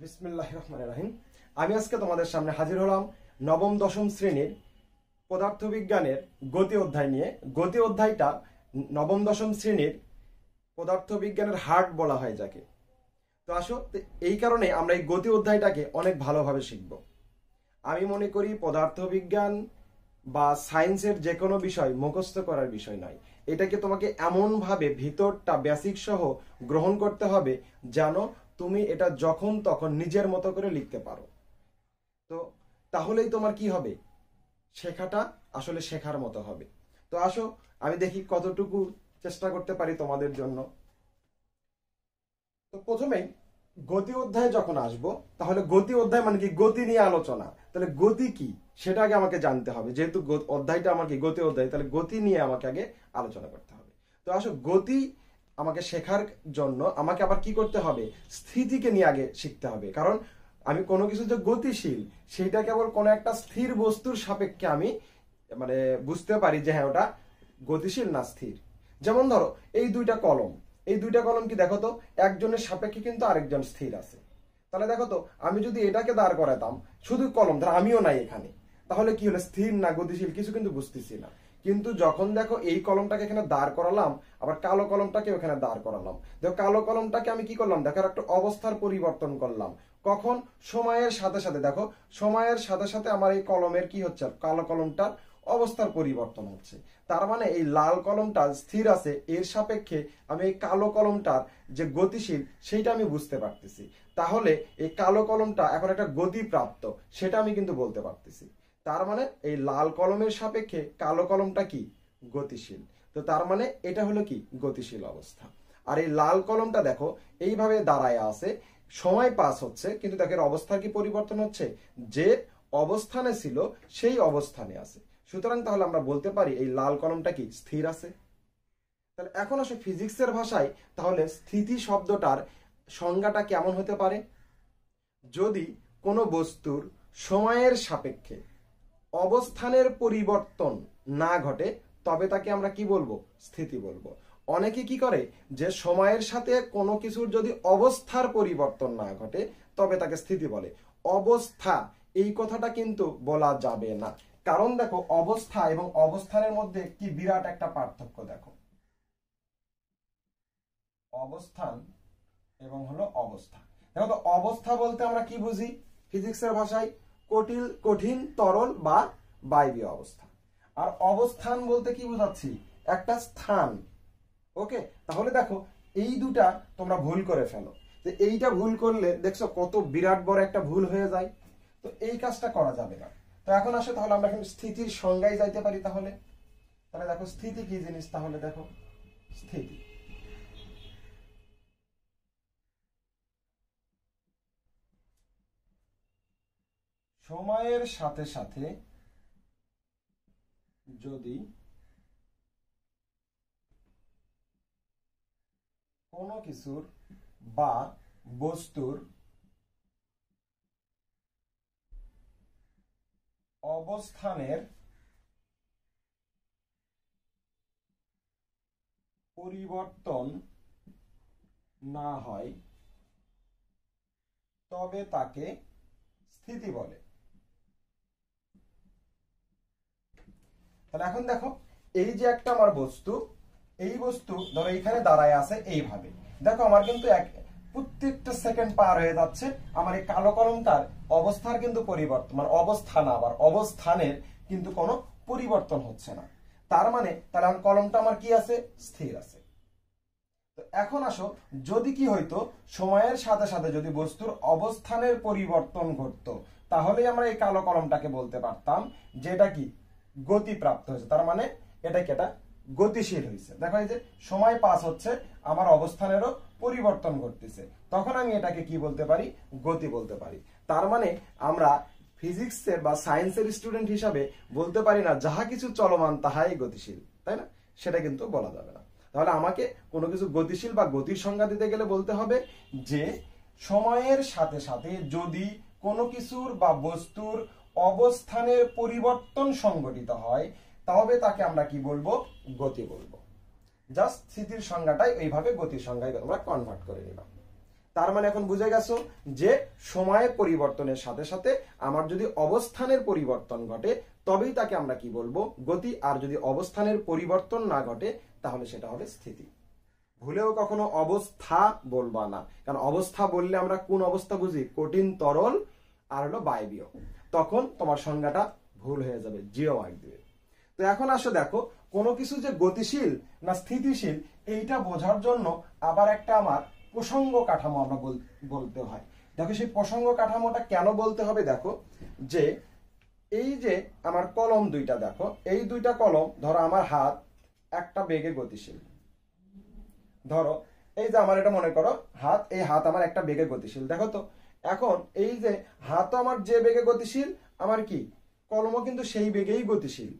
বিসমিল্লাহির রহমানির রহিম। আমি আজকে তোমাদের সামনে হাজির হলাম নবম দশম শ্রেণীর পদার্থবিজ্ঞানের গতি অধ্যায় নিয়ে। গতি অধ্যায়টা নবম দশম শ্রেণীর পদার্থবিজ্ঞানের হার্ট বলা হয় যাকে। তো আসো, এই কারণে আমরা এই গতি অধ্যায়টাকে অনেক ভালোভাবে শিখব। আমি মনে করি পদার্থবিজ্ঞান বা সায়েন্সের যে কোনো বিষয় মুখস্থ করার বিষয় নয়, এটাকে তোমাকে এমনভাবে ভিতরটা বেসিক সহ গ্রহণ করতে হবে যেন তুমি এটা যখন তখন নিজের মতো করে লিখতে পারো। তো তাহলেই তোমার কি হবে, শেখাটা আসলে শেখার মতো হবে। তো আসো, আমি দেখি কতটুকু চেষ্টা করতে পারি তোমাদের জন্য। তো প্রথমেই গতি অধ্যায় যখন আসবো, তাহলে গতি অধ্যায় মানে কি, গতি নিয়ে আলোচনা। তাহলে গতি কি সেটা আগে আমাকে জানতে হবে। যেহেতু অধ্যায়টা আমার কি গতি অধ্যায়, তাহলে গতি নিয়ে আমাকে আগে আলোচনা করতে হবে। তো আসো, গতি আমাকে শেখার জন্য আমাকে আবার কি করতে হবে, স্থিতিকে নিয়ে আগে শিখতে হবে। কারণ আমি কোনো কিছু যে গতিশীল সেটা কেবল কোনো একটা স্থির বস্তুর সাপেক্ষে আমি বুঝতে পারি যে হ্যাঁ ওটা গতিশীল না স্থির। যেমন ধরো এই দুইটা কলম কি দেখো তো, একজনের সাপেক্ষে কিন্তু আরেকজন স্থির আছে। তাহলে দেখো তো, আমি যদি এটাকে দাঁড় করাতাম শুধু কলম, ধর আমিও নাই এখানে, তাহলে কি হলো, স্থির না গতিশীল কিছু কিন্তু বুঝতেছি না। কিন্তু যখন দেখো এই কলমটাকে এখানে দাঁড় করালাম, আবার কালো কলমটাকে ওখানে দাঁড় করালাম, দেখো কালো কলমটাকে আমি কি করলাম, দেখো একটা অবস্থার পরিবর্তন করলাম। কখন, সময়ের সাথে সাথে। দেখো সময়ের সাথে সাথে আমার এই কলমের কি হচ্ছে, কালো কলমটার অবস্থার পরিবর্তন হচ্ছে। তার মানে এই লাল কলমটা স্থির আছে, এর সাপেক্ষে আমি এই কালো কলমটার যে গতিশীল সেইটা আমি বুঝতে পারতেছি। তাহলে এই কালো কলমটা এখন একটা গতিপ্রাপ্ত, সেটা আমি কিন্তু বলতে পারতেছি। তার মানে এই লাল কলমের সাপেক্ষে কালো কলমটা কি, গতিশীল। তো তার মানে এটা হলো কি, গতিশীল অবস্থা। আর এই লাল কলমটা দেখো এইভাবে দাঁড়ায় আছে, সময় পাস হচ্ছে, কিন্তু দেখো এর অবস্থার কি পরিবর্তন হচ্ছে, যে অবস্থানে ছিল সেই অবস্থানে আছে। সুতরাং তাহলে আমরা বলতে পারি এই লাল কলমটা কি, স্থির আছে। তাহলে এখন আসে ফিজিক্সের ভাষায়, তাহলে স্থিতি শব্দটার সংজ্ঞাটা কেমন হতে পারে। যদি কোনো বস্তুর সময়ের সাপেক্ষে অবস্থানের পরিবর্তন না ঘটে, তবে তাকে আমরা কি বলবো, স্থিতি বলবো। অনেকে কি করে, যে সময়ের সাথে কোনো কিছুর যদি অবস্থার পরিবর্তন না ঘটে তবে তাকে স্থিতি বলে। অবস্থা এই কথাটা কিন্তু বলা যাবে না। কারণ দেখো অবস্থা এবং অবস্থানের মধ্যে কি বিরাট একটা পার্থক্য। দেখো অবস্থান এবং হলো অবস্থা। দেখো তো, অবস্থা বলতে আমরা কি বুঝি ফিজিক্সের ভাষায়, কঠিন তরল বা বায়বীয় অবস্থা। আর অবস্থান বলতে কি বোঝাচ্ছি, একটা স্থান। ওকে, তাহলে দেখো এই দুটা তোমরা ভুল করে ফেলো। যে এইটা ভুল করলে দেখছো কত বিরাট বড় একটা ভুল হয়ে যায়। তো এই কাজটা করা যাবে না। তো এখন আসে, তাহলে আমরা এখন স্থিতির সংজ্ঞায় যাইতে পারি। তাহলে দেখো স্থিতি কি জিনিস। তাহলে দেখো স্থিতি সময়ের সাথে সাথে যদি কোনো কিছুর বা বস্তুর অবস্থানের পরিবর্তন না হয় তবে তাকে স্থিতি বলে। তাহলে এখন দেখো, এই যে একটা আমার বস্তু, এই বস্তু ধরো এইখানে দাঁড়ায় আছে এইভাবে। দেখো আমার কিন্তু প্রত্যেকটা সেকেন্ড পার হয়ে যাচ্ছে, আমার এই কালো কলমটার অবস্থার কিন্তু পরিবর্তন, অবস্থান, আবার অবস্থানের কিন্তু কোনো পরিবর্তন হচ্ছে না। তার মানে তাহলে এখন কলমটা আমার কি আছে, স্থির আছে। তো এখন আসো, যদি কি হইতো, সময়ের সাথে সাথে যদি বস্তুর অবস্থানের পরিবর্তন ঘটতো, তাহলে আমরা এই কালো কলমটাকে বলতে পারতাম যে এটা কি, গতিপ্রাপ্ত হয়েছে। তার মানে এটা কি, এটা গতিশীল হয়েছে। দেখো এই যে সময় পাস হচ্ছে, আমার অবস্থানেরও পরিবর্তন ঘটতেছে, তখন আমি এটাকে কি বলতে পারি, গতি বলতে পারি। তার মানে আমরা ফিজিক্সের বা সায়েন্সের স্টুডেন্ট হিসাবে বলতে পারি না যাহা কিছু চলমান তাহাই গতিশীল, তাই না? সেটা কিন্তু বলা যাবে না। তাহলে আমাকে কোনো কিছু গতিশীল বা গতির সংজ্ঞা দিতে গেলে বলতে হবে যে সময়ের সাথে সাথে যদি কোনো কিছুর বা বস্তুর অবস্থানের পরিবর্তন সংঘটিত হয় তবে তাকে আমরা কি বলবো, গতি বলবো। জাস্ট স্থিতির সংজ্ঞাটাই এইভাবে গতির সংজ্ঞায় আমরা কনভার্ট করে নিলাম। তার মানে এখন বুঝে গেছো যে সময়ের পরিবর্তনের সাথে সাথে আমার যদি অবস্থানের পরিবর্তন ঘটে তবেই তাকে আমরা কি বলবো, গতি। আর যদি অবস্থানের পরিবর্তন না ঘটে তাহলে সেটা হবে স্থিতি। ভুলেও কখনো অবস্থা বলবা না, কারণ অবস্থা বললে আমরা কোন অবস্থা বুঝি, কঠিন, তরল আর হলো বায়বীয়। তখন তোমার সংজ্ঞাটা ভুল হয়ে যাবে, জিরো মার্ক দিবে। তো এখন আসো দেখো, কোনো কিছু যে গতিশীল না স্থিতিশীল এইটা বোঝার জন্য আবার একটা আমার প্রসঙ্গ কাঠামো আমরা বলতে হয়। দেখো সেই প্রসঙ্গ কাঠামোটা কেন বলতে হবে, দেখো যে এই যে আমার কলম দুইটা, দেখো এই দুইটা কলম, ধরো আমার হাত একটা বেগে গতিশীল, ধরো এই যে আমার এটা মনে করো হাত, এই হাত আমার একটা বেগে গতিশীল। দেখো তো এখন এই যে হাতও আমার যে বেগে গতিশীল, আমার কি কলমও কিন্তু সেই বেগেই গতিশীল।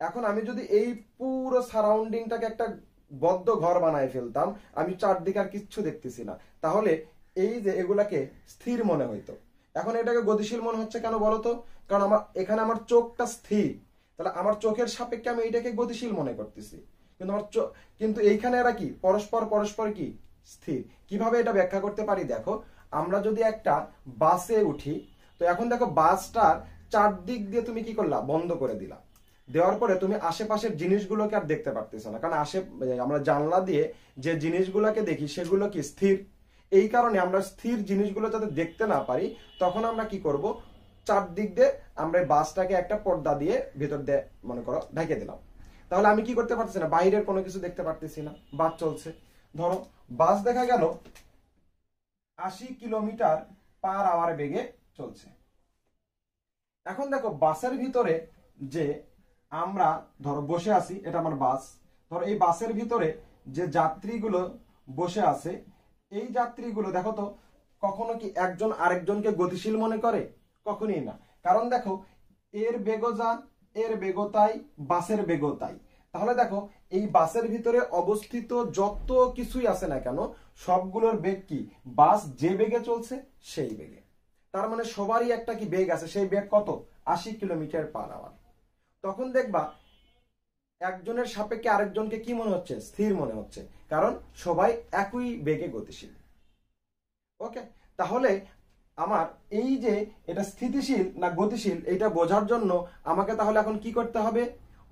এখন আমি যদি এই পুরো সারাউন্ডিংটাকে একটা বদ্ধ ঘর বানায় ফেলতাম, আমি চারদিকে আর কিচ্ছু দেখতেছি না, তাহলে এই যে এগুলাকে স্থির মনে হইতো। এখন এটাকে গতিশীল মনে হচ্ছে কেন বলতো, কারণ আমার এখানে আমার চোখটা স্থির, তাহলে আমার চোখের সাপেক্ষে আমি এইটাকে গতিশীল মনে করতেছি। কিন্তু আমার কিন্তু এইখানে এরা কি পরস্পর পরস্পর কি স্থির। কিভাবে এটা ব্যাখ্যা করতে পারি, দেখো আমরা যদি একটা বাসে উঠি, তো এখন দেখো বাসটার চারদিক দিয়ে তুমি কি করলা, বন্ধ করে দিলা। দেওয়ার পরে তুমি আশেপাশের জিনিসগুলোকে আর দেখতে পারতেছ না, কারণ আমরা জানলা দিয়ে যে জিনিসগুলোকে দেখি সেগুলো কি স্থির। এই কারণে আমরা স্থির জিনিসগুলো যাতে দেখতে না পারি, তখন আমরা কি করব, চারদিক দিয়ে আমরা বাসটাকে একটা পর্দা দিয়ে ভিতর দিয়ে মনে করো ঢেকে দিলাম। তাহলে আমি কি করতে পারতেছি না, বাইরের কোনো কিছু দেখতে পারতেছি না, বাস চলছে। ধরো বাস দেখা গেল 80 কিলোমিটার পার আওয়ার বেগে চলছে। এখন দেখো বাসের ভিতরে যে আমরা ধরো বসে আছি, এটা আমার বাস, ধরো এই বাসের ভিতরে যে যাত্রীগুলো বসে আছে, এই যাত্রীগুলো দেখো তো কখনো কি একজন আরেকজনকে গতিশীল মনে করে, কখনোই না। কারণ দেখো এর বেগও যা, এর বেগও তাই, বাসের বেগও তাই। তাহলে দেখো এই বাসের ভিতরে অবস্থিত যত কিছুই আছে না কেন, সবগুলোর বেগ কি, বাস যে বেগে চলছে সেই বেগে। তার মানে সবারই একটা কি বেগ আছে, সেই বেগ কত, 80 কিলোমিটার পার আওয়ার। তখন দেখবা একজনের সাপেক্ষে আরেকজনকে কি মনে হচ্ছে, স্থির মনে হচ্ছে, কারণ সবাই একই বেগে গতিশীল। ওকে, তাহলে আমার এই যে এটা স্থিতিশীল না গতিশীল এটা বোঝার জন্য আমাকে তাহলে এখন কি করতে হবে,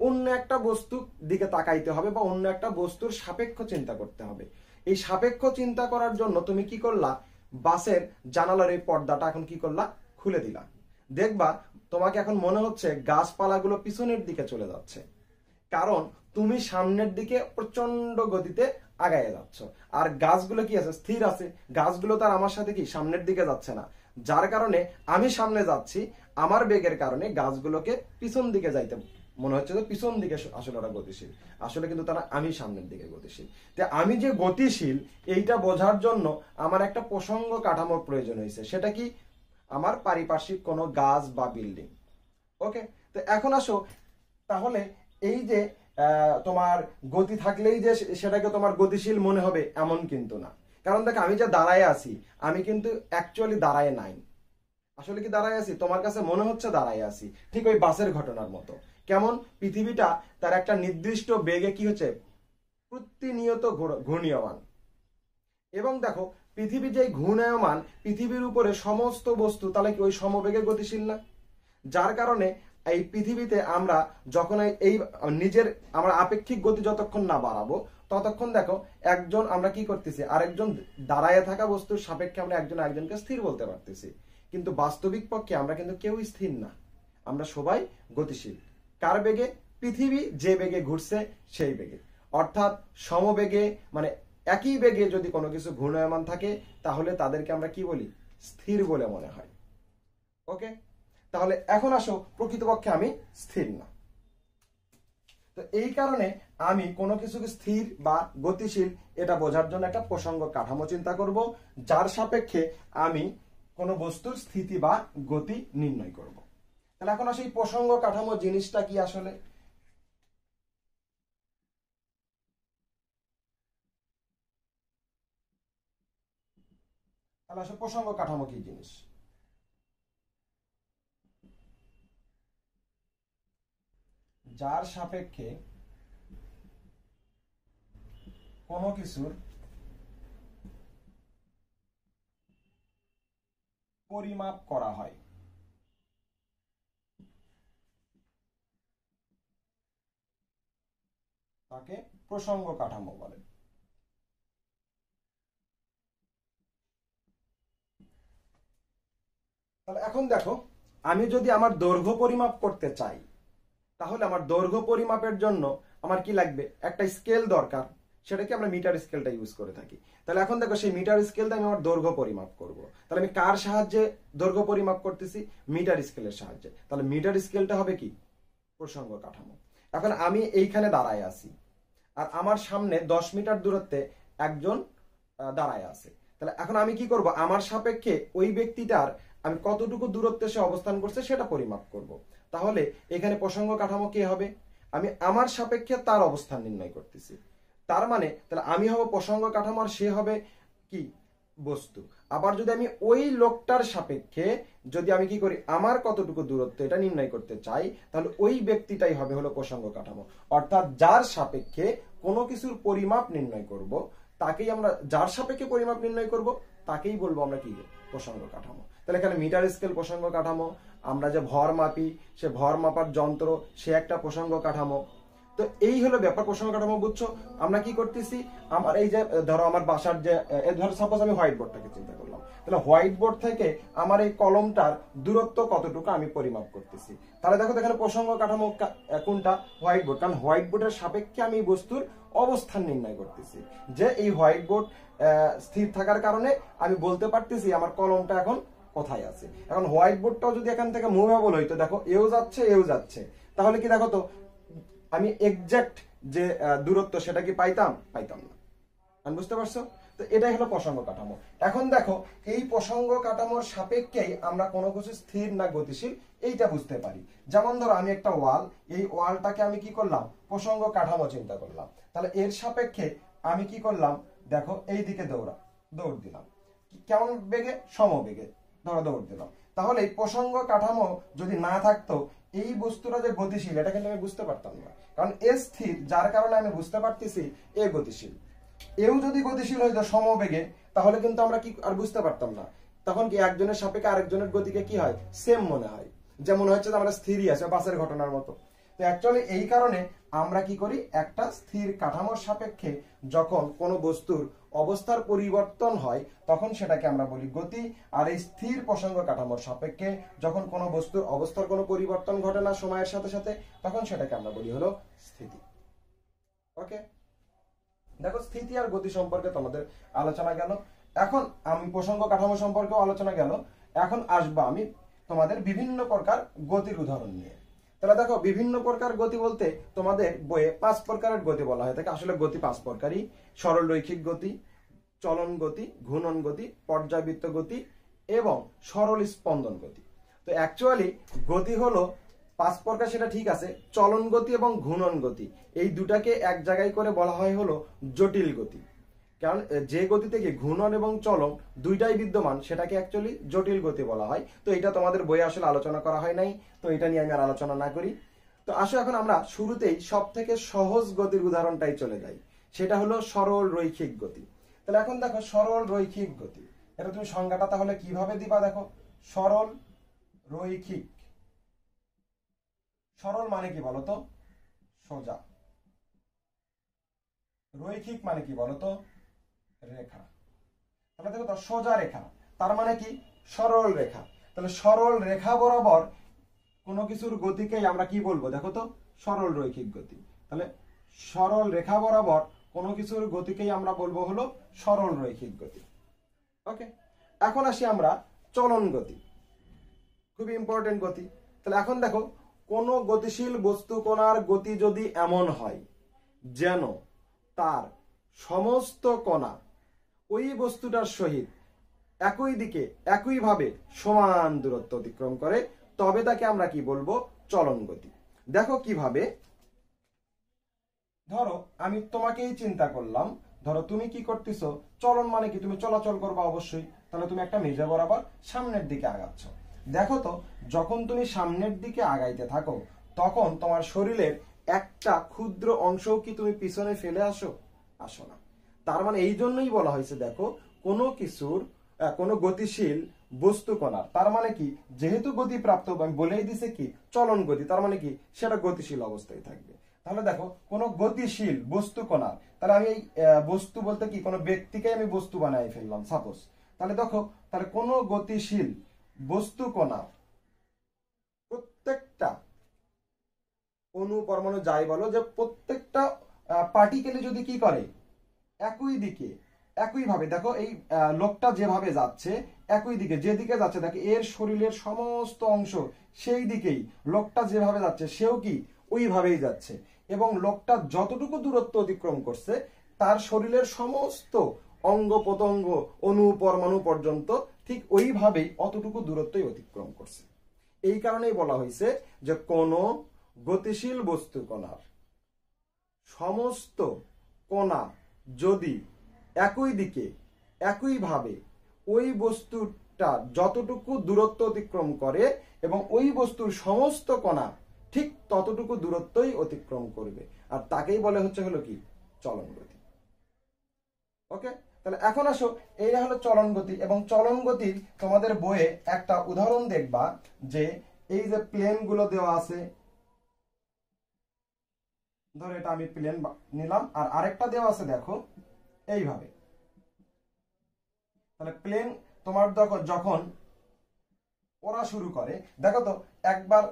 অন্য একটা বস্তুর দিকে তাকাইতে হবে বা অন্য একটা বস্তুর সাপেক্ষ চিন্তা করতে হবে। এই সাপেক্ষ চিন্তা করার জন্য তুমি কি করলা, বাসের জানালার এই পর্দাটা এখন কি করলা, খুলে দিলা। দেখবা তোমাকে এখন মনে হচ্ছে গাছপালাগুলো পিছনের দিকে চলে যাচ্ছে, কারণ তুমি সামনের দিকে প্রচন্ড গতিতে আগায় যাচ্ছ, আর গাছগুলো কি আছে, স্থির আছে। গাছগুলো তার আমার সাথে কি সামনের দিকে যাচ্ছে না, যার কারণে আমি সামনে যাচ্ছি, আমার বেগের কারণে গাছগুলোকে পিছন দিকে যাইতে মনে হচ্ছে যে পিছন দিকে আসলে ওরা গতিশীল, আসলে কিন্তু তারা আমি সামনের দিকে গতিশীল। তো আমি যে গতিশীল এইটা বোঝার জন্য আমার একটা প্রসঙ্গ কাঠামোর প্রয়োজন হয়েছে, সেটা কি, আমার পারিপার্শ্বিক কোনো গাছ বা বিল্ডিং। ওকে, তো এখন আসো তাহলে এই যে তোমার গতি থাকলেই যে সেটাকে তোমার গতিশীল মনে হবে এমন কিন্তু না। কারণ দেখো আমি যে দাঁড়ায় আছি, আমি কিন্তু অ্যাকচুয়ালি দাঁড়ায় নাই। আসলে কি দাঁড়ায় আছি, তোমার কাছে মনে হচ্ছে দাঁড়ায় আছি, ঠিক ওই বাসের ঘটনার মতো। কেমন, পৃথিবীটা তার একটা নির্দিষ্ট বেগে কি হচ্ছে, প্রতিনিয়ত ঘূর্ণীয়মান। এবং দেখো পৃথিবী যে ঘূর্ণায়মান, পৃথিবীর উপরে সমস্ত বস্তু তাহলে কি ওই সমবেগে গতিশীল না? যার কারণে এই পৃথিবীতে আমরা যখন এই নিজের আমরা আপেক্ষিক গতি যতক্ষণ না বাড়াবো, ততক্ষণ দেখো একজন আমরা কি করতেছি, আরেকজন দাঁড়ায় থাকা বস্তুর সাপেক্ষে আমরা একজন আরেকজনকে স্থির বলতে পারতেছি। কিন্তু বাস্তবিক পক্ষে আমরা কিন্তু কেউই স্থির না, আমরা সবাই গতিশীল। কার বেগে, পৃথিবী যে বেগে ঘুরছে সেই বেগে। অর্থাৎ সমবেগে, মানে একই বেগে যদি কোনো কিছু ঘূর্ণায়মান থাকে তাহলে তাদেরকে আমরা কি বলি, স্থির বলে মনে হয়। ওকে, তাহলে এখন আসো প্রকৃতপক্ষে আমি স্থির না। তো এই কারণে আমি কোনো কিছুকে স্থির বা গতিশীল এটা বোঝার জন্য একটা প্রসঙ্গ কাঠামো চিন্তা করব, যার সাপেক্ষে আমি কোনো বস্তুর স্থিতি বা গতি নির্ণয় করব। তাহলে এখন আসো এই প্রসঙ্গ কাঠামো জিনিসটা কি আসলে। তাহলে আসলে প্রসঙ্গ কাঠামো কি জিনিস, যার সাপেক্ষে কোনো কিছুর পরিমাপ করা হয়। তাকে প্রসঙ্গ কাঠামো বলে। তাহলে এখন দেখো, আমি যদি আমার দৈর্ঘ্য পরিমাপ করতে চাই, তাহলে আমার দৈর্ঘ্য পরিমাপের জন্য আমার কি লাগবে? একটা স্কেল দরকার, সেটাকে আমরা মিটার স্কেলটা ইউজ করে থাকি। তাহলে এখন দেখো, সেই মিটার স্কেলটা আমি আমার দৈর্ঘ্য পরিমাপ করব। তাহলে আমি কার সাহায্যে দৈর্ঘ্য পরিমাপ করতেছি? মিটার স্কেলের সাহায্যে। তাহলে মিটার স্কেলটা হবে কি? প্রসঙ্গ কাঠামো। এখন আমি এইখানে দাঁড়ায় আছি, আর আমার সামনে 10 মিটার দূরত্বে একজন দাঁড়ায় আছে। তাহলে এখন আমি কি করব? আমার সাপেক্ষে ওই ব্যক্তিটার আমি কতটুকু দূরত্বে সে অবস্থান করছে সেটা পরিমাপ করব। তাহলে এখানে প্রসঙ্গ কাঠামো কি হবে? আমি আমার সাপেক্ষে তার অবস্থান নির্ণয় করতেছি। তার মানে তাহলে আমি হব প্রসঙ্গ কাঠামো, আর সে হবে কি? বস্তু। আবার যদি আমি ওই লোকটার সাপেক্ষে যদি আমি কি করি, আমার কতটুকু দূরত্ব এটা নির্ণয় করতে চাই, তাহলে ওই ব্যক্তিটাই হবে হলো প্রসঙ্গ কাঠামো। অর্থাৎ যার সাপেক্ষে কোনো কিছুর পরিমাপ নির্ণয় করব, তাকেই আমরা, যার সাপেক্ষে পরিমাপ নির্ণয় করব তাকেই বলবো আমরা কি? প্রসঙ্গ কাঠামো। তাহলে এখানে মিটার স্কেল প্রসঙ্গ কাঠামো, আমরা যে ভর মাপি সে ভর মাপার যন্ত্র সে একটা প্রসঙ্গ কাঠামো। তো এই হলো ব্যাপার, প্রসঙ্গ কাঠামো। বুঝছো? আমরা কি করতেছি, আমার এই যে ধরো আমার বাসার যে ধরো সাপোজ আমি হোয়াইট বোর্ডটাকে চিন্তা করলাম, তাহলে হোয়াইট বোর্ড থেকে আমার এই কলমটার দূরত্ব কতটুকু আমি পরিমাপ করতেছি। তাহলে দেখো এখানে প্রসঙ্গ কাঠামো কোনটা? White board. কারণ হোয়াইট বোর্ডের সাপেক্ষে আমি বস্তুর অবস্থান নির্ণয় করতেছি, যে এই হোয়াইট বোর্ড স্থির থাকার কারণে আমি বলতে পারতেছি আমার কলমটা এখন কোথায় আছে। এখন হোয়াইট বোর্ডটাও যদি এখান থেকে মুভেবল হইতো, দেখো এও যাচ্ছে এও যাচ্ছে, তাহলে কি দেখো তো আমি এক্সাক্ট যে দূরত্ব সেটা কি পাইতাম? পাইতাম না। আমি বুঝতে পারছো? তো এটাই হলো প্রসঙ্গ কাঠামো। এখন দেখো, এই প্রসঙ্গ কাঠামোর সাপেক্ষেই আমরা কোনো কিছু স্থির না গতিশীল এইটা বুঝতে পারি। যেমন ধরো আমি একটা ওয়াল, এই ওয়ালটাকে আমি কি করলাম? প্রসঙ্গ কাঠামো চিন্তা করলাম। তাহলে এর সাপেক্ষে আমি কি করলাম? দেখো এই দিকে দৌড় দিলাম, কেমন বেগে? সমবেগে ধরো দৌড় দিলাম। তাহলে এই প্রসঙ্গ কাঠামো যদি না থাকতো, এই বস্তুটা যে গতিশীল এটা কিন্তু আমি বুঝতে পারতাম না। কারণ এ স্থির, যার কারণে আমি বুঝতে পারতেছি এ গতিশীল। এও যদি গতিশীল হইতো সমবেগে, তাহলে কিন্তু আমরা কি আর বুঝতে পারতাম না। তখন কি একজনের সাপেক্ষে আরেকজনের গতিকে কি হয়? সেম মনে হয়, যেমন হচ্ছে আমরা স্থিরই আছে বাসের ঘটনার মতো। তো অ্যাকচুয়ালি এই কারণে আমরা কি করি, একটা স্থির কাঠামোর সাপেক্ষে যখন কোনো বস্তুর অবস্থার পরিবর্তন হয় তখন সেটাকে আমরা বলি গতি। আর এই স্থির প্রসঙ্গ কাঠামোর সাপেক্ষে যখন কোনো বস্তুর অবস্থার কোনো পরিবর্তন ঘটে না সময়ের সাথে সাথে, তখন সেটাকে আমরা বলি হলো স্থিতি। ওকে, দেখো স্থিতি আর গতি সম্পর্কে তোমাদের আলোচনা গেল। এখন আমি প্রসঙ্গ কাঠামো সম্পর্কেও আলোচনা গেল। এখন আসবো আমি তোমাদের বিভিন্ন প্রকার গতির উদাহরণ নিয়ে। তাহলে দেখো, বিভিন্ন প্রকার গতি বলতে তোমাদের বইয়ে 5 প্রকারের গতি বলা হয় থাকে। আসলে গতি 5 প্রকারই: সরল রৈখিক গতি, চলন গতি, ঘূর্ণন গতি, পর্যাবৃত্ত গতি এবং সরল স্পন্দন গতি। তো অ্যাকচুয়ালি গতি হলো 5 প্রকার, সেটা ঠিক আছে। চলন গতি এবং ঘূর্ণন গতি এই দুটাকে এক জায়গায় করে বলা হয় হলো জটিল গতি। কারণ যে গতি থেকে ঘূর্ণন এবং চলন দুইটাই বিদ্যমান সেটাকে অ্যাকচুয়ালি জটিল গতি বলা হয়। তো এটা তোমাদের বইয়ে আসলে আলোচনা করা হয় নাই, তো এটা নিয়ে আমি আর আলোচনা না করি। তো আসো এখন আমরা শুরুতেই সব থেকে সহজ গতির উদাহরণটাই চলে যাই, সেটা হলো সরল রৈখিক গতি। তাহলে এখন দেখো, সরল রৈখিক গতি, এটা তুমি সংজ্ঞাটা তাহলে কিভাবে দিবা? দেখো, সরল রৈখিক, সরল মানে কি বলতো? সোজা। রৈখিক মানে কি বলতো? রেখা। তাহলে দেখো তো, সোজা রেখা তার মানে কি? সরল রেখা। তাহলে সরল রেখা বরাবর কোনো কিছুর গতিকেই আমরা কি বলবো? দেখো তো, সরল রৈখিক গতি। তাহলে সরল রেখা বরাবর কোনো কিছুর গতিকেই আমরা বলবো হলো সরল রৈখিক গতি। ওকে, এখন আসি আমরা চলন গতি, খুবই ইম্পর্টেন্ট গতি। তাহলে এখন দেখো, কোনো গতিশীল বস্তু কণার গতি যদি এমন হয় যেন তার সমস্ত কণা ওই বস্তুটার সহিত একই দিকে একইভাবে সমান দূরত্ব অতিক্রম করে, তবে তাকে আমরা কি বলবো? চলন গতি। দেখো কিভাবে, ধরো আমি তোমাকেই চিন্তা করলাম, ধরো তুমি কি করতেছো? চলন মানে কি? তুমি চলাচল করবা অবশ্যই। তাহলে তুমি একটা মেঝে বরাবর সামনের দিকে আগাচ্ছ। দেখো তো, যখন তুমি সামনের দিকে আগাইতে থাকো তখন তোমার শরীরের একটা ক্ষুদ্র অংশও কি তুমি পিছনে ফেলে আসো? আসো না। তার মানে এই জন্যই বলা হয়েছে, দেখো, কোনো কিছুর কোনো গতিশীল বস্তু কণা, তার মানে কি যেহেতু গতি প্রাপ্ত আমি বলেই দিছে কি চলন গতি, তার মানে কি সেটা গতিশীল অবস্থায় থাকবে। তাহলে দেখো কোনো গতিশীল বস্তু কণা, তাহলে আমি এই বস্তু বলতে কি কোনো ব্যক্তিকে আমি বস্তু বানাই ফেললাম সাপোজ। তাহলে দেখো তাহলে কোনো গতিশীল বস্তু কণা প্রত্যেকটা অণু পরমাণু যাই বলো, যে প্রত্যেকটা পার্টিকেলে যদি কি করে একই দিকে একইভাবে, দেখো এই লোকটা যেভাবে যাচ্ছে একই দিকে, যেদিকে যাচ্ছে দেখো এর শরীরের সমস্ত অংশ সেই দিকেই, লোকটা যেভাবে যাচ্ছে সেও কি ওইভাবেই যাচ্ছে, এবং লোকটা যতটুকু দূরত্ব অতিক্রম করছে তার শরীরের সমস্ত অঙ্গ প্রত্যঙ্গ অণু পরমাণু পর্যন্ত ঠিক ওইভাবেই অতটুকু দূরত্বই অতিক্রম করছে। এই কারণেই বলা হয়েছে যে কোন গতিশীল বস্তু কণার সমস্ত কণা যদি একই দিকে একইভাবে ওই বস্তুটা যতটুকু দূরত্ব অতিক্রম করে এবং ওই বস্তুর সমস্ত কণা ঠিক ততটুকু দূরত্বই অতিক্রম করবে, আর তাকেই বলে হচ্ছে হলো কি চলন গতি। ওকে, তাহলে এখন আসো এই হলো চলন গতি, এবং চলন গতির তোমাদের বইয়ে একটা উদাহরণ দেখবা, যে এই যে প্লেন গুলো দেওয়া আছে, ধরো এটা আমি প্লেন নিলাম আর আরেকটা দেওয়া আছে দেখো এইভাবে। তাহলে প্লেন তোমার যখন ওরা শুরু করে, দেখো তো একবার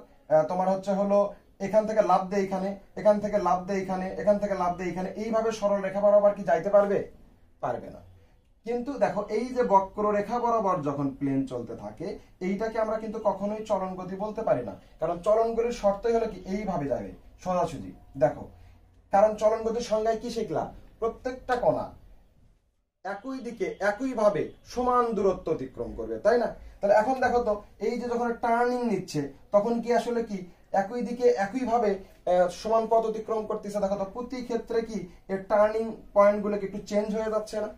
তোমার হচ্ছে হলো এখান থেকে লাফ দেয় এখানে, এখান থেকে লাফ দেয় এখানে, এখান থেকে লাফ দেয় এখানে, এইভাবে সরল রেখা বরাবর কি যাইতে পারবে? পারবে না। কিন্তু দেখো এই যে বক্ররেখা বরাবর যখন প্লেন চলতে থাকে, এইটাকে আমরা কিন্তু কখনোই চলন গতি বলতে পারি না, কারণ চলন গতির শর্তই হলো কি এইভাবে যাবে সোজাসুজি। দেখো কারণ চলন গতির সংজ্ঞায় কি শিখলাম, প্রত্যেকটা কণা একই দিকে একইভাবে সমান দূরত্ব অতিক্রম করবে, তাই না? তাহলে এখন দেখো তো এই যে যখন টার্নিং নিচ্ছে তখন কি আসলে কি একই দিকে একইভাবে সমান পথ অতিক্রম করতেছে। দেখো তো প্রতি ক্ষেত্রে কি এর টার্নিং পয়েন্ট গুলো একটু চেঞ্জ হয়ে যাচ্ছে না?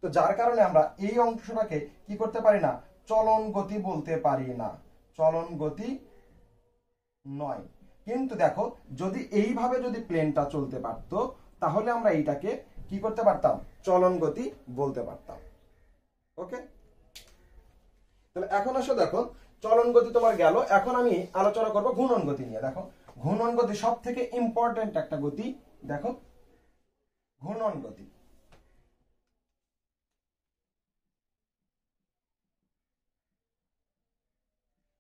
তো যার কারণে আমরা এই অংশটাকে কি করতে পারি না, চলন গতি বলতে পারি না, চলন গতি নয়। কিন্তু দেখো যদি এইভাবে যদি প্লেনটা চলতে পারতো তাহলে আমরা এইটাকে কি করতে পারতাম, চলন গতি বলতে পারতাম। ওকে, তাহলে এখন আসো দেখো চলন গতি তোমার গেল, এখন আমি আলোচনা করব ঘূর্ণন গতি নিয়ে। দেখো ঘূর্ণন গতি সব থেকে ইম্পর্টেন্ট একটা গতি। দেখো ঘূর্ণন গতি,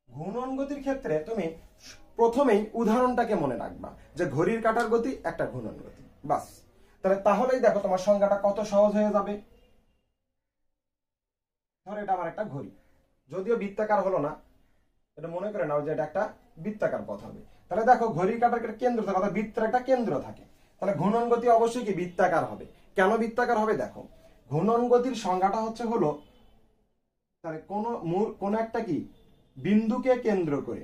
ঘূর্ণন গতির ক্ষেত্রে তুমি প্রথমেই উদাহরণটাকে মনে রাখবা যে ঘড়ির কাঁটার গতি একটা ঘূর্ণন গতি, বাস। তাহলেই দেখো তোমার সংজ্ঞাটা কত সহজ হয়ে যাবে। ধরো এটা আমার একটা ঘড়ি, যদিও বৃত্তাকার হলো না, এটা মনে করে নাও যে এটা একটা বৃত্তাকার পথ হবে। তাহলে দেখো ঘড়ির কাঁটার একটা কেন্দ্র থাকে, অর্থাৎ বৃত্তের একটা কেন্দ্র থাকে, তাহলে ঘূর্ণন গতি অবশ্যই কি বৃত্তাকার হবে। কেন বৃত্তাকার হবে? দেখো ঘূর্ণন গতির সংজ্ঞাটা হচ্ছে হলো তাহলে কোন একটা কি বিন্দুকে কেন্দ্র করে,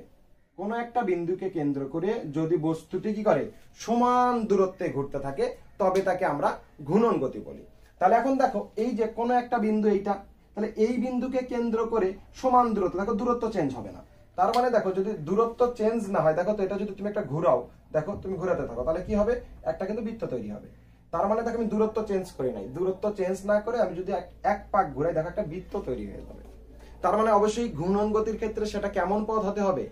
কোন একটা বিন্দুকে কেন্দ্র করে যদি বস্তুটি কি করে সমান দূরত্বে ঘুরতে থাকে তবে তাকে আমরা ঘূর্ণন গতি বলি। তাহলে এখন দেখো এই যে কোন একটা বিন্দু এইটা, তাহলে এই বিন্দুকে কেন্দ্র করে সমান দূরত্ব, দেখো দূরত্ব চেঞ্জ হবে না। তার মানে দেখো যদি দূরত্ব চেঞ্জ না হয়, দেখো তো এটা যদি তুমি একটা ঘুরাও, দেখো তুমি ঘুরাতে থাকো তাহলে কি হবে, একটা কিন্তু বৃত্ত তৈরি হবে। তার মানে দেখো আমি দূরত্ব চেঞ্জ করি নাই, দূরত্ব চেঞ্জ না করে আমি যদি এক পাক ঘুরাই দেখো একটা বৃত্ত তৈরি হয়ে যাবে। তার মানে অবশ্যই ঘূর্ণন গতির ক্ষেত্রে সেটা কেমন পথ হতে হবে,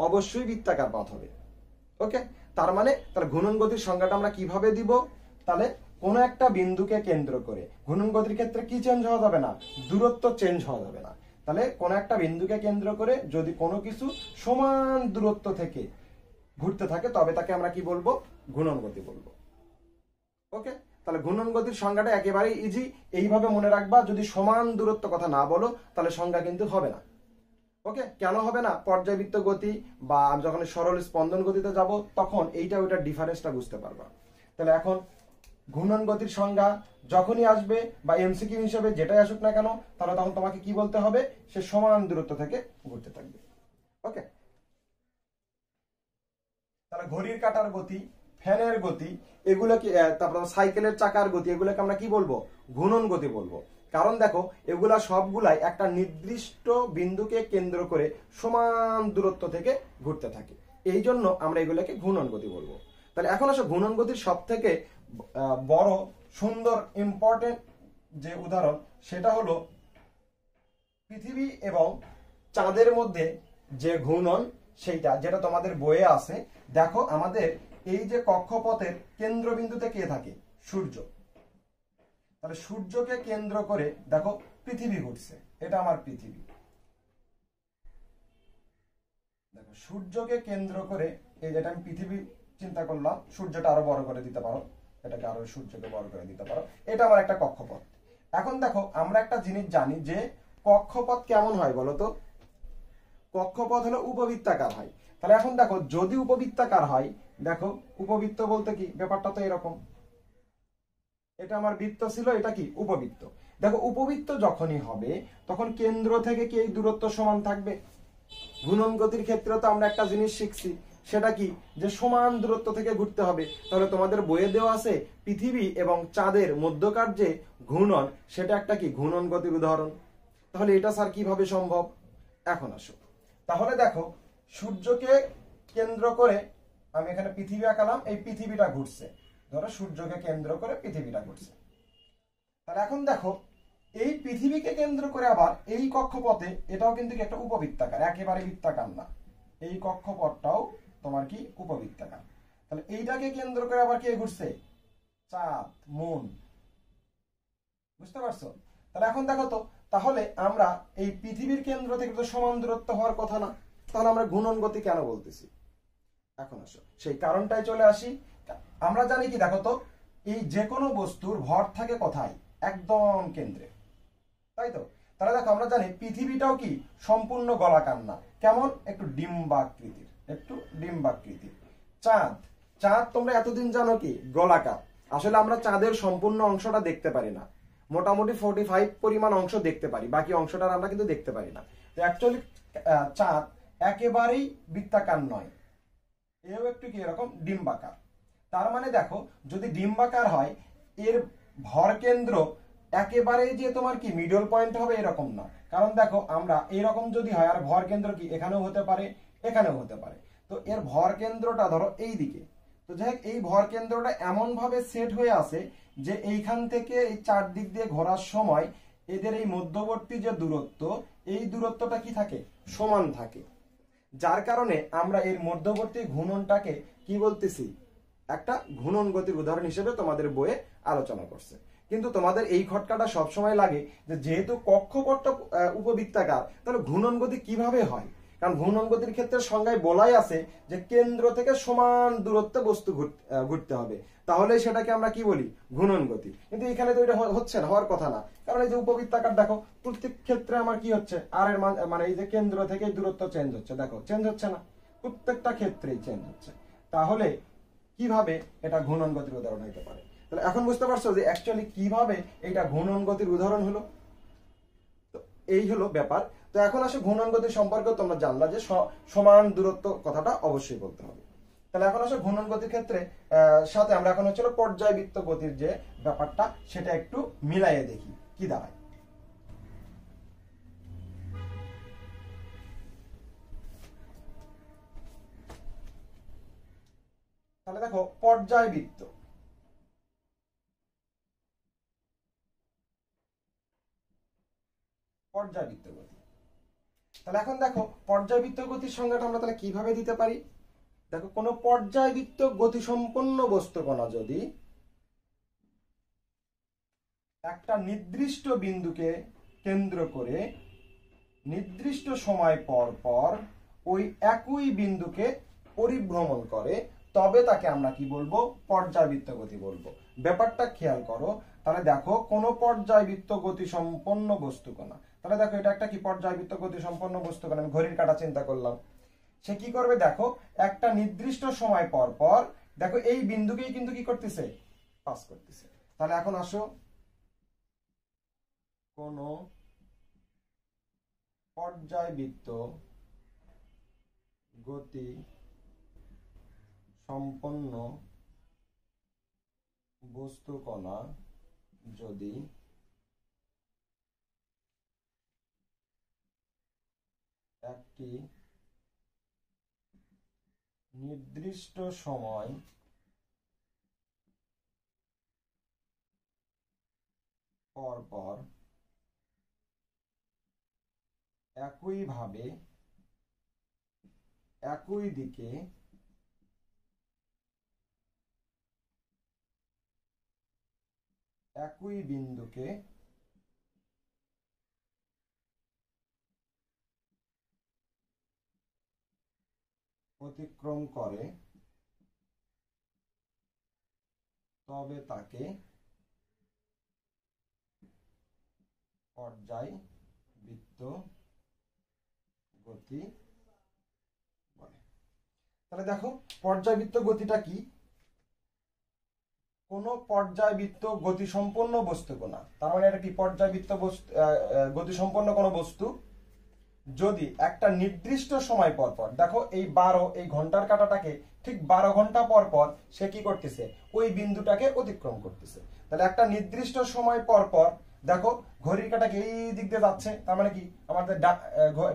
অবশ্যই বৃত্তাকার পথ হবে। ওকে, তার মানে তাহলে ঘূর্ণন গতির সংজ্ঞাটা আমরা কিভাবে দিব, তাহলে কোন একটা বিন্দুকে কেন্দ্র করে, ঘূর্ণন গতির ক্ষেত্রে কি চেঞ্জ হওয়া যাবে না, দূরত্ব চেঞ্জ হওয়া যাবে না। তাহলে কোন একটা বিন্দুকে কেন্দ্র করে যদি কোনো কিছু সমান দূরত্ব থেকে ঘুরতে থাকে তবে তাকে আমরা কি বলবো, ঘূর্ণন গতি বলবো। ওকে, তাহলে ঘূর্ণন গতির সংজ্ঞাটা একেবারেই ইজি, এইভাবে মনে রাখবা। যদি সমান দূরত্ব কথা না বলো তাহলে সংজ্ঞা কিন্তু হবে না। ওকে, কেন হবে না, পর্যায়বৃত্ত গতি বা যখন সরল স্পন্দন গতিতে যাব তখন এইটা ওইটার ডিফারেন্সটা বুঝতে পারবা। তাহলে এখন ঘূর্ণন গতির সংজ্ঞা যখনই আসবে বা এমসিকিউ হিসেবে যেটাই আসুক না কেন, তাহলে তখন তোমাকে কি বলতে হবে, সে সমান দূরত্ব থেকে ঘুরতে থাকবে। ওকে, তাহলে ঘড়ির কাঁটার গতি, ফ্যানের গতি, এগুলোকে তারপর সাইকেলের চাকার গতি, এগুলোকে আমরা কি বলবো, ঘূর্ণন গতি বলবো। কারণ দেখো এগুলা সবগুলাই একটা নির্দিষ্ট বিন্দুকে কেন্দ্র করে সমান দূরত্ব থেকে ঘুরতে থাকে, এই জন্য আমরা এগুলোকে ঘূর্ণন গতি বলবো। তাহলে এখন আসো ঘূর্ণন গতির সব থেকে বড় সুন্দর ইম্পর্টেন্ট যে উদাহরণ সেটা হলো পৃথিবী এবং চাঁদের মধ্যে যে ঘূর্ণন সেইটা যেটা তোমাদের বইয়ে আছে, দেখো আমাদের এই যে কক্ষপথের কেন্দ্রবিন্দুতে কে থাকে? সূর্য। তাহলে সূর্যকে কেন্দ্র করে দেখো পৃথিবী ঘুরছে, এটা আমার পৃথিবী। দেখো সূর্যকে কেন্দ্র করে এই যেটা আমি পৃথিবী চিন্তা করলাম, সূর্যটা আরো বড় করে দিতে পারো, এটাকে আরো সূর্যকে বড় করে দিতে পারো, এটা আমার একটা কক্ষপথ। এখন দেখো আমরা একটা জিনিস জানি যে কক্ষপথ কেমন হয় বলো তো? কক্ষপথ হলো উপবৃত্তাকার হয়। তাহলে এখন দেখো যদি উপবৃত্তাকার হয়, দেখো উপবৃত্ত বলতে কি ব্যাপারটা তো এরকম, এটা আমার বৃত্ত ছিল, এটা কি উপবৃত্ত। দেখো উপবৃত্ত যখনই হবে তখন কেন্দ্র থেকে কি এই দূরত্ব সমান থাকবে? ঘূর্ণন গতির ক্ষেত্রে তো আমরা একটা জিনিস শিখছি, সেটা কি যে সমান দূরত্ব থেকে ঘুরতে হবে। তাহলে তোমাদের বইয়ে দেওয়া আছে পৃথিবী এবং চাঁদের মধ্যকার যে ঘূর্ণন, সেটা একটা কি ঘূর্ণন গতির উদাহরণ। তাহলে এটা স্যার কিভাবে সম্ভব? এখন আসো, তাহলে দেখো সূর্যকে কেন্দ্র করে আমি এখানে পৃথিবী আঁকালাম, এই পৃথিবীটা ঘুরছে, ধরো সূর্যকে কেন্দ্র করে পৃথিবীটা ঘুরছে। তাহলে এখন দেখো এই পৃথিবীকে কেন্দ্র করে আবার এই কক্ষপথে, এটাও কিন্তু একটা উপবৃত্তাকার, একেবারে বৃত্তাকার না, এই কক্ষপথটাও তোমার কি উপবৃত্তাকার। তাহলে এইটাকে কেন্দ্র করে আবার কে ঘুরছে? চাঁদ, মুন। বুঝতে পারছো? তাহলে এখন দেখো তো, তাহলে আমরা এই পৃথিবীর কেন্দ্র থেকে তো সমান দূরত্ব হওয়ার কথা না, তাহলে আমরা ঘূর্ণন গতি কেন বলতেছি? এখন আসো সেই কারণটাই চলে আসি। আমরা জানি কি দেখো তো, এই যে কোনো বস্তুর ভর থাকে কোথায়? একদম কেন্দ্রে, তাই তো? তাহলে দেখো আমরা জানি পৃথিবীটাও কি সম্পূর্ণ গোলাকার না, কেমন একটু ডিম্বাকৃতির, একটু ডিম্বাকৃতির। চাঁদ, চাঁদ তোমরা এতদিন জানো কি গোলাকার। আসলে আমরা চাঁদের সম্পূর্ণ অংশটা দেখতে পারি না, মোটামুটি 45 পরিমাণ অংশ দেখতে পারি, বাকি অংশটা আমরা কিন্তু দেখতে পারি না। তো অ্যাকচুয়ালি চাঁদ একেবারেই বৃত্তাকার নয়, এও একটু কি এরকম ডিম্বাকার। তার মানে দেখো যদি ডিম্বাকার হয়, এর ভর কেন্দ্র একেবারে যে তোমার কি মিডল পয়েন্ট হবে এরকম না। কারণ দেখো আমরা এরকম যদি হয়, আর ভর কেন্দ্র কি এখানেও হতে পারে, এখানেও হতে পারে, তো এর ভর কেন্দ্রটা ধরো এই দিকে। তো যাই হোক এই ভর কেন্দ্রটা এমন ভাবে সেট হয়ে আছে যে এইখান থেকে এই চারদিক দিয়ে ঘোরার সময় এদের এই মধ্যবর্তী যে দূরত্ব, এই দূরত্বটা কি থাকে? সমান থাকে। যার কারণে আমরা এর মধ্যবর্তী ঘূর্ণনটাকে কি বলতেছি? একটা ঘূর্ণন গতির উদাহরণ হিসেবে তোমাদের বইয়ে আলোচনা করছে। কিন্তু তোমাদের এই খটকাটা সবসময় লাগে যে যেহেতু কক্ষপথটা উপবৃত্তাকার, তাহলে ঘূর্ণন গতি কিভাবে হয়? কারণ ঘূর্ণন গতির ক্ষেত্রে সংজ্ঞায় বলাই আছে যে কেন্দ্র থেকে সমান দূরত্বে বস্তু ঘুরতে হবে, তাহলে সেটাকে আমরা কি বলি? ঘূর্ণন গতি। কিন্তু এখানে তো এটা হচ্ছে না, হওয়ার কথা না। কারণ এই যে উপবৃত্তাকার দেখো প্রত্যেক ক্ষেত্রে আমার কি হচ্ছে? আর এর মানে এই যে কেন্দ্র থেকে দূরত্ব চেঞ্জ হচ্ছে, দেখো চেঞ্জ হচ্ছে না, প্রত্যেকটা ক্ষেত্রেই চেঞ্জ হচ্ছে। তাহলে কিভাবে এটা ঘূর্ণন গতির উদাহরণ হতে পারে? তাহলে এখন বুঝতে পারছো যে অ্যাকচুয়ালি কিভাবে এটা ঘূর্ণন গতির উদাহরণ হলো। তো এই হলো ব্যাপার। তো এখন আসে ঘূর্ণন গতি সম্পর্কে তোমরা জানলা যে সমান দূরত্ব কথাটা অবশ্যই বলতে হবে। তাহলে এখন আসে ঘূর্ণন গতির ক্ষেত্রে সাথে আমরা এখন হচ্ছিল পর্যায়বৃত্ত গতির যে ব্যাপারটা, সেটা একটু মিলাইয়ে দেখি কি দাঁড়ায়। তাহলে দেখো পর্যায়বৃত্ত, পর্যায়বৃত্ত গতি। তাহলে এখন দেখো পর্যায়বৃত্ত গতির সংজ্ঞাটা আমরা তাহলে কিভাবে দিতে পারি? দেখো কোন পর্যায়বৃত্ত গতি সম্পন্ন বস্তু কণা যদি একটা নির্দিষ্ট বিন্দুকে কেন্দ্র করে নির্দিষ্ট সময় পর পর ওই একই বিন্দুকে পরিভ্রমণ করে, তবে তাকে আমরা কি বলবো? পর্যায়বৃত্ত গতি বলবো। ব্যাপারটা খেয়াল করো। তাহলে দেখো কোন পর্যায়বৃত্ত গতি সম্পন্ন বস্তু কণা, তাহলে দেখো এটা একটা কি পর্যায়বৃত্ত গতি সম্পন্ন বস্তু কণা। আমি ঘড়ির কাঁটা চিন্তা করলাম, সে কি করবে? দেখো একটা নির্দিষ্ট সময় পর পর দেখো এই বিন্দুকেই কিন্তু কি করতেছে? পাস করতেছে। তাহলে এখন আসো, কোন পর্যায়বৃত্ত গতি সম্পন্ন বস্তু কণা যদি একটি নির্দিষ্ট সময় পর পর একইভাবে একই দিকে একই বিন্দুকে অতিক্রম করে তবে তাকে পর্যায়বৃত্ত গতি বলে। তাহলে দেখো পর্যায়বৃত্ত গতিটা কি? কোন পর্যায়বৃত্ত গতিসম্পন্ন বস্তু কোনা, তার মানে এটা কি পর্যায়বৃত্ত গতিসম্পন্ন কোন বস্তু যদি একটা নির্দিষ্ট সময় পর পর, দেখো এই 12 এই ঘন্টার কাঁটাটাকে ঠিক 12 ঘন্টা পর পর সে কি করতেছে, ওই বিন্দুটাকে অতিক্রম করতেছে। তাহলে একটা নির্দিষ্ট সময় পর পর দেখো ঘড়ির কাঁটাকে এই দিক দিয়ে যাচ্ছে, তার মানে কি আমাদের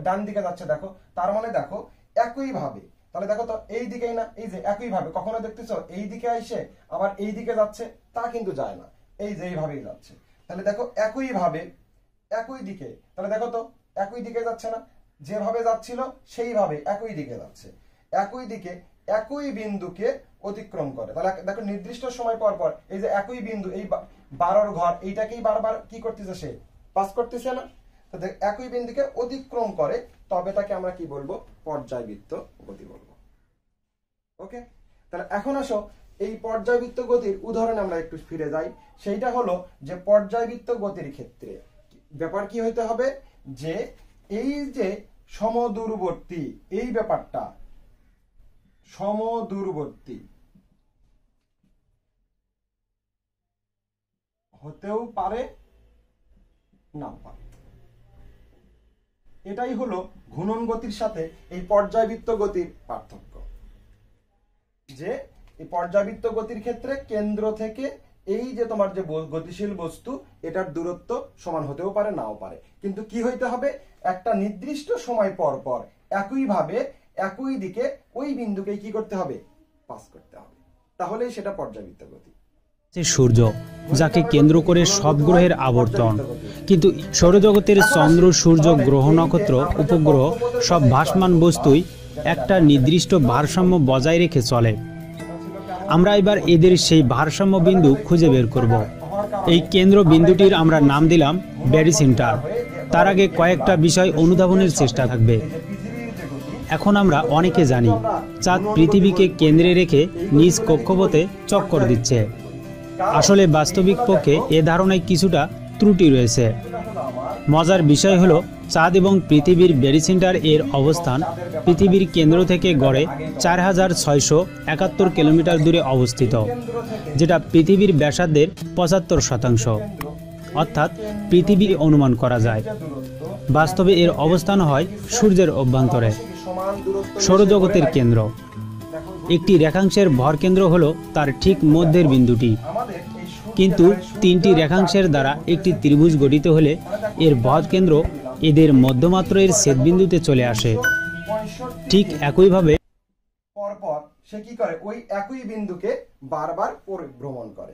ডান দিকে যাচ্ছে। দেখো তার মানে দেখো একইভাবে, তাহলে দেখো তো এই দিকেই না, এই যে একইভাবে কখনো দেখতেছো এই দিকে আইসে আবার এই দিকে যাচ্ছে, তা কিন্তু যায় না, এই যে এইভাবেই যাচ্ছে। তাহলে দেখো একইভাবে একই দিকে, তাহলে দেখো তো একই দিকে যাচ্ছে না, যেভাবে যাচ্ছিল সেইভাবে একই দিকে যাচ্ছে। একই দিকে একই বিন্দুকে অতিক্রম করে। তাহলে দেখো নির্দিষ্ট সময় পর পর এই যে একই বিন্দু, এই 12 ঘর এইটাকেই বারবার কি করতেছে, সে পাস করতেছে না। তো একই বিন্দুকে অতিক্রম করে তবে তাকে আমরা কি বলবো, পর্যায়বৃত্ত গতি বলবো। ওকে, তাহলে এখন আসো এই পর্যায়বৃত্ত গতির উদাহরণে আমরা একটু ফিরে যাই। সেইটা হলো যে পর্যায়বৃত্ত গতির ক্ষেত্রে ব্যাপার কি হইতে হবে, যে এই যে সমদূরবর্তী, এই ব্যাপারটা সমদূরবর্তী হতেও পারে নাও পারে। এটাই হলো ঘূর্ণন গতির সাথে এই পর্যায়বৃত্ত গতির পার্থক্য। যে এই পর্যায়বৃত্ত গতির ক্ষেত্রে কেন্দ্র থেকে এই যে তোমার যে গতিশীল বস্তু, এটার দূরত্ব সমান হতেও পারে নাও পারে, কিন্তু কি হইতে হবে, একটা নির্দিষ্ট সময় পর পর একইভাবে একই দিকে ওই বিন্দুকে কি করতে হবে, পাস করতে হবে, তাহলেই সেটা পর্যায়বৃত্ত গতি। সূর্য, যাকে কেন্দ্র করে সব গ্রহের আবর্তন, কিন্তু সৌরজগতের চন্দ্র, সূর্য, গ্রহ, নক্ষত্র, উপগ্রহ সব ভাসমান বস্তুই একটা নির্দিষ্ট ভারসাম্য বজায় রেখে চলে। আমরা এবার এদের সেই ভারসাম্য বিন্দু খুঁজে বের করব। এই কেন্দ্র বিন্দুটির আমরা নাম দিলাম ব্যারিসেন্টার। তার আগে কয়েকটা বিষয় অনুধাবনের চেষ্টা থাকবে। এখন আমরা অনেকে জানি চাঁদ পৃথিবীকে কেন্দ্রে রেখে নিজ কক্ষপথে চক্কর দিচ্ছে। আসলে বাস্তবিক পক্ষে এ ধারণায় কিছুটা ত্রুটি রয়েছে। মজার বিষয় হলো চাঁদ এবং পৃথিবীর ব্যারিসেন্টার এর অবস্থান পৃথিবীর কেন্দ্র থেকে গড়ে 4671 কিলোমিটার দূরে অবস্থিত, যেটা পৃথিবীর ব্যাসার্ধের 75%, অর্থাৎ পৃথিবীর অনুমান করা যায়। বাস্তবে এর অবস্থান হয় সূর্যের অভ্যন্তরে, সৌরজগতের কেন্দ্র। একটি রেখাংশের ভরকেন্দ্র হলো তার ঠিক মধ্যের বিন্দুটি, কিন্তু 3টি রেখাংশের দ্বারা একটি ত্রিভুজ গঠিত হলে এর ভরকেন্দ্র এদের মধ্যমাত্র এর ছেদবিন্দুতে চলে আসে। ঠিক একইভাবে পরপর সে কি করে, ওই একই বিন্দুকে বারবার পরিভ্রমণ করে।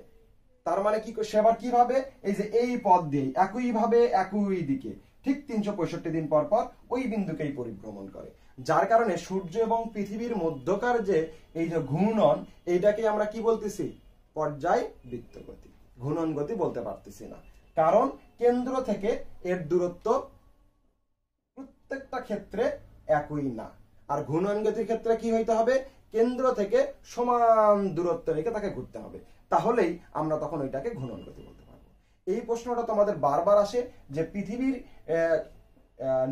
তার মানে কি, সে আবার কিভাবে, এই যে এই পথ দিয়ে একইভাবে একই দিকে ঠিক 365 দিন পর পর ওই বিন্দুকেই পরিভ্রমণ করে। যার কারণে সূর্য এবং পৃথিবীর মধ্যকার যে এই যে ঘূর্ণন, এইটাকে আমরা কি বলতেছি, পর্যায়বৃত্ত গতি। ঘূর্ণন গতি বলতে পারতেছি না, কারণ কেন্দ্র থেকে এর দূরত্ব প্রত্যেকটা ক্ষেত্রে একই না। আর ঘূর্ণন গতির ক্ষেত্রে কি হইতে হবে, কেন্দ্র থেকে সমান দূরত্ব রেখে তাকে ঘুরতে হবে, তাহলেই আমরা তখন ওইটাকে ঘূর্ণন গতি বলতে পারবো। এই প্রশ্নটা তোমাদের বারবার আসে যে পৃথিবীর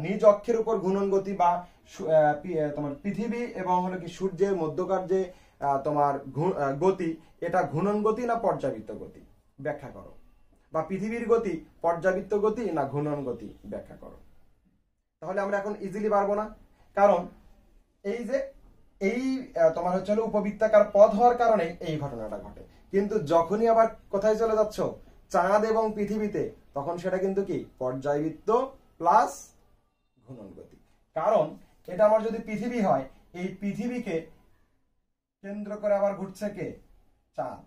নিজ অক্ষের উপর ঘূর্ণন গতি বা তোমার পৃথিবী এবং হলো কি সূর্যের মধ্যকার যে তোমার গতি, এটা ঘূর্ণন গতি না পর্যায়বৃত্ত গতি, ব্যাখ্যা করো। বা পৃথিবীর গতি পর্যায়বৃত্ত গতি না ঘূর্ণন গতি, ব্যাখ্যা করো। তাহলে আমরা এখন ইজিলি পারবো না, কারণ এই যে এই তোমার হচ্ছে উপবৃত্তাকার পথ হওয়ার কারণে এই ঘটনাটা ঘটে। কিন্তু যখনই আবার কোথায় চলে যাচ্ছ, চাঁদ এবং পৃথিবীতে, তখন সেটা কিন্তু কি পর্যায়বৃত্ত প্লাস ঘূর্ণন গতি। কারণ এটা আমার যদি পৃথিবী হয়, এই পৃথিবীকে কেন্দ্র করে আবার ঘুরছে কে, চাঁদ।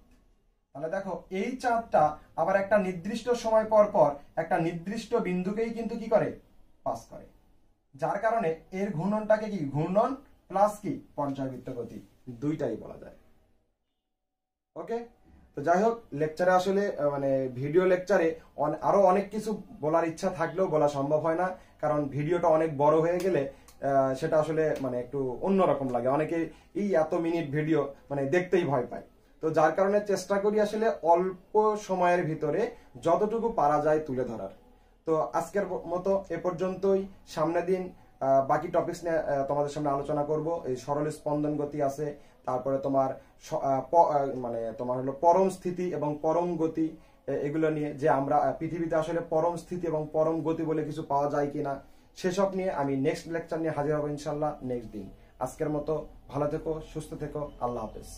তাহলে দেখো এই চাঁদটা আবার একটা নির্দিষ্ট সময় পর পর একটা নির্দিষ্ট বিন্দুকেই কিন্তু কি করে, পাস করে। যার কারণে এর ঘূর্ণনটাকে কি ঘূর্ণন প্লাস কি পর্যায়বৃত্ত গতি দুইটাই বলা যায়। ওকে, তো যাই হোক, লেকচারে আসলে মানে ভিডিও লেকচারে আরো অনেক কিছু বলার ইচ্ছা থাকলেও বলা সম্ভব হয় না, কারণ ভিডিওটা অনেক বড় হয়ে গেলে সেটা আসলে মানে একটু অন্যরকম লাগে, অনেকে এই এত মিনিট ভিডিও মানে দেখতেই ভয় পায়। তো যার কারণে চেষ্টা করি আসলে অল্প সময়ের ভিতরে যতটুকু পারা যায় তুলে ধরার। তো আজকের মতো এ পর্যন্তই। সামনের দিন বাকি টপিকস নিয়ে তোমাদের সামনে আলোচনা করব। এই সরল স্পন্দন গতি আছে, তারপরে তোমার মানে তোমার হলো পরম স্থিতি এবং পরম গতি, এগুলো নিয়ে যে আমরা পৃথিবীতে আসলে পরম স্থিতি এবং পরম গতি বলে কিছু পাওয়া যায় কিনা, সেসব নিয়ে আমি নেক্সট লেকচার নিয়ে হাজির হবো ইনশাল্লাহ নেক্সট দিন। আজকের মতো ভালো থেকো, সুস্থ থেকো, আল্লাহ হাফেজ।